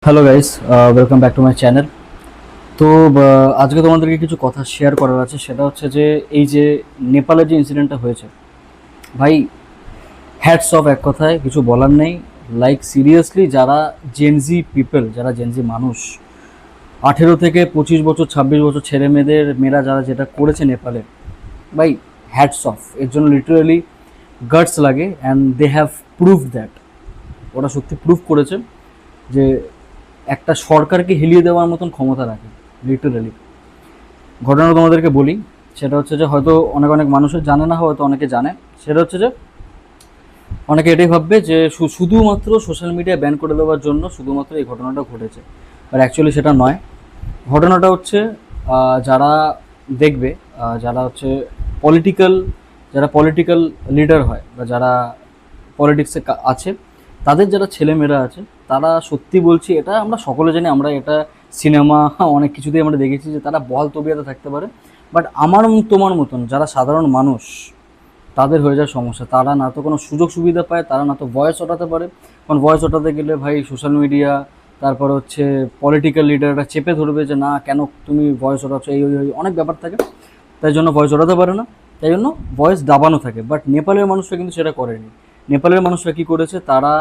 Hello guys, welcome back to my channel. তো আজকে তোমাদেরকে কিছু কথা শেয়ার করার আছে। সেটা হচ্ছে যে এই যে নেপালে যে ইনসিডেন্টটা হয়েছে, ভাই হ্যাটস অফ, এক কথায় কিছু বলার নেই। লাইক সিরিয়াসলি, যারা জেনজি পিপল, যারা জেনজি মানুষ, 18 থেকে 25 বছর 26 বছর ছেলে মেয়েরা যারা যেটা করেছে নেপালে, ভাই হ্যাটস অফ। এর জন্য লিটারালি গাটস লাগে, and they have prove that. ওরা সত্যি প্রুভ করেছে যে একটা সরকারকে হিলিয়ে দেওয়ার মতন ক্ষমতা রাখে লিটারালি। ঘটনা তোমাদেরকে বলি, সেটা হচ্ছে যে হয়তো অনেক অনেক মানুষের জানে না, হয়তো অনেকে জানে। সেটা হচ্ছে যে অনেকে এটাই ভাববে যে শুধুমাত্র সোশ্যাল মিডিয়া ব্যান করে দেওয়ার জন্য শুধুমাত্র এই ঘটনাটা ঘটেছে, আর অ্যাকচুয়ালি সেটা নয়। ঘটনাটা হচ্ছে যারা দেখবে, যারা হচ্ছে পলিটিক্যাল, যারা পলিটিক্যাল লিডার হয় বা যারা পলিটিক্সে আছে, তাদের যারা ছেলেমেয়েরা আছে, তারা সত্যি বলছি, এটা আমরা সকলে জানি, আমরা এটা সিনেমা অনেক কিছুতেই আমরা দেখেছি যে তারা বহাল তবিয়াতে থাকতে পারে। বাট আমার তোমার মতন যারা সাধারণ মানুষ, তাদের হয়ে যায় সমস্যা। তারা না তো কোনো সুযোগ সুবিধা পায়, তারা না তো ভয়েস ওঠাতে পারে। কারণ ভয়েস ওঠাতে গেলে ভাই সোশ্যাল মিডিয়া, তারপর হচ্ছে পলিটিক্যাল লিডাররা চেপে ধরবে যে না, কেন তুমি ভয়েস ওঠাচ্ছ, এই ওই ওই অনেক ব্যাপার থাকে। তাই জন্য ভয়েস ওঠাতে পারে না, তাই জন্য ভয়েস দাবানো থাকে। বাট নেপালের মানুষরা কিন্তু সেটা করেনি। নেপালের মানুষরা কী করেছে, তারা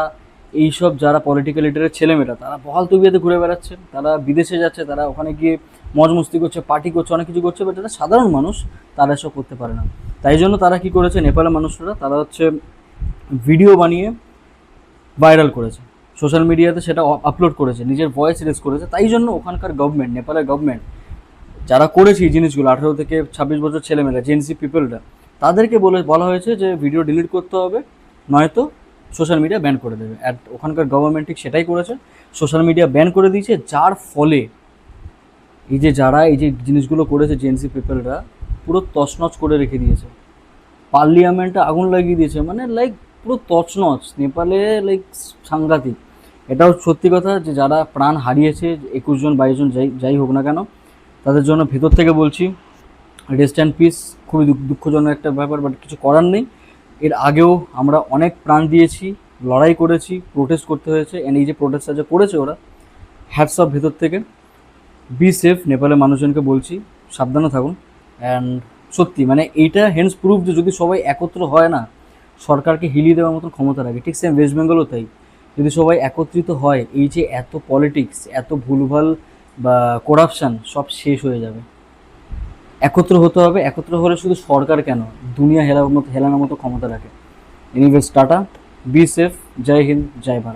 এইসব যারা পলিটিক্যাল লিডারের ছেলেমেয়েরা, তারা বহাল তবিয়াতে ঘুরে বেড়াচ্ছে, তারা বিদেশে যাচ্ছে, তারা ওখানে গিয়ে মজ মস্তি করছে, পার্টি করছে, অনেক কিছু করছে। বাট যারা সাধারণ মানুষ, তারা এসব করতে পারে না। তাই জন্য তারা কি করেছে, নেপালের মানুষরা তারা হচ্ছে ভিডিও বানিয়ে ভাইরাল করেছে, সোশ্যাল মিডিয়াতে সেটা আপলোড করেছে, নিজের ভয়েস রেজ করেছে। তাই জন্য ওখানকার গভর্নমেন্ট, নেপালের গভর্নমেন্ট যারা করেছে এই জিনিসগুলো, 18 থেকে 26 বছর ছেলেমেয়েরা, জেনসি পিপলরা, তাদেরকে বলা হয়েছে যে ভিডিও ডিলিট করতে হবে, নয়তো সোশ্যাল মিডিয়া ব্যান করে দেবে। আর ওখানকার গভর্নমেন্ট ঠিক সেটাই করেছে, সোশ্যাল মিডিয়া ব্যান করে দিয়েছে। যার ফলে যারা এই যে জিনিসগুলো করেছে জেনসি পিপলরা, পুরো তছনছ করে রেখে দিয়েছে। পার্লিয়ামেন্টে আগুন লাগিয়ে দিয়েছে, মানে লাইক পুরো তছনছ। নেপালে লাইক সাংঘাতিক। এটাও সত্যি কথা যে যারা প্রাণ হারিয়েছে, 21 জন 22 জন যাই যাই হোক না কেন, তাদের জন্য ভেতর থেকে বলছি রেস্ট অ্যান্ড পিস। খুবই দুঃখজনক একটা ব্যাপার, বাট কিছু করার নেই। এর আগেও আমরা অনেক প্রাণ দিয়েছি, লড়াই করেছি, প্রোটেস্ট করতে হয়েছে। অ্যান্ড এই যে প্রোটেস্টটা যে করেছে ওরা, হ্যাটস অফ ভেতর থেকে। বি সেফ, নেপালের মানুষজনকে বলছি সাবধানে থাকুন। অ্যান্ড সত্যি মানে এইটা হেন্স প্রুফ যে যদি সবাই একত্র হয় না, সরকারকে হিলিয়ে দেওয়ার মতন ক্ষমতা রাখে। ঠিক সেম ওয়েস্ট বেঙ্গলও তাই। যদি সবাই একত্রিত হয়, এই যে এত পলিটিক্স, এত ভুলভাল বা করাপশান, সব শেষ হয়ে যাবে। একত্র হতে হবে। একত্র হলে শুধু সরকার কেন, দুনিয়া হেলানোর মতো ক্ষমতা রাখে। এনিওয়েজ, টাটা, বি সেফ, জয় হিন্দ, জয় ভারত।